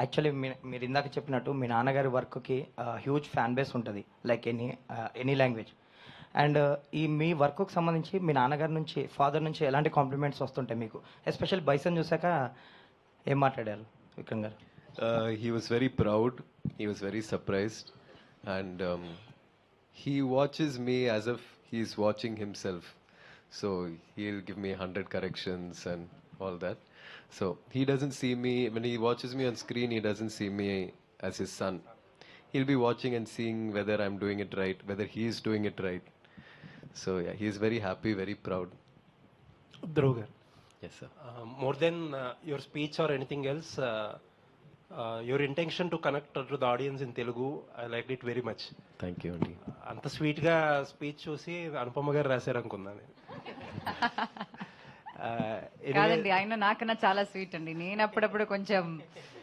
Actually మీరు ఇందాక చెప్పినట్టు మీ నాన్నగారి వర్క్కి హ్యూజ్ ఫ్యాన్ బేస్ ఉంటుంది, లైక్ ఎనీ లాంగ్వేజ్. అండ్ ఈ మీ వర్క్కి సంబంధించి మీ నాన్నగారి నుంచి, ఫాదర్ నుంచి ఎలాంటి కాంప్లిమెంట్స్ వస్తుంటాయి మీకు? ఎస్పెషల్ బైసన్ చూసాక ఏం మాట్లాడారు విక్రమ్ గారు? He was very proud. He was very surprised, and he watches me as if he's watching himself. So he'll give me 100 corrections and all that. So he doesn't see me when he watches me on screen. He doesn't see me as his son. He'll be watching and seeing whether I'm doing it right, whether he's doing it right. So yeah, he's very happy, very proud. Dhruv garu, Yes, sir. more than your speech or anything else, your intention to connect to the audience in Telugu, I liked it very much. Thank you, Andy. అంత స్వీట్గా speech చూసి అనుపమ గారు రాశారు అనుకున్నాను. కాదండి, ఆయన నాకన్నా చాలా స్వీట్ అండి. నేను అప్పుడప్పుడు కొంచెం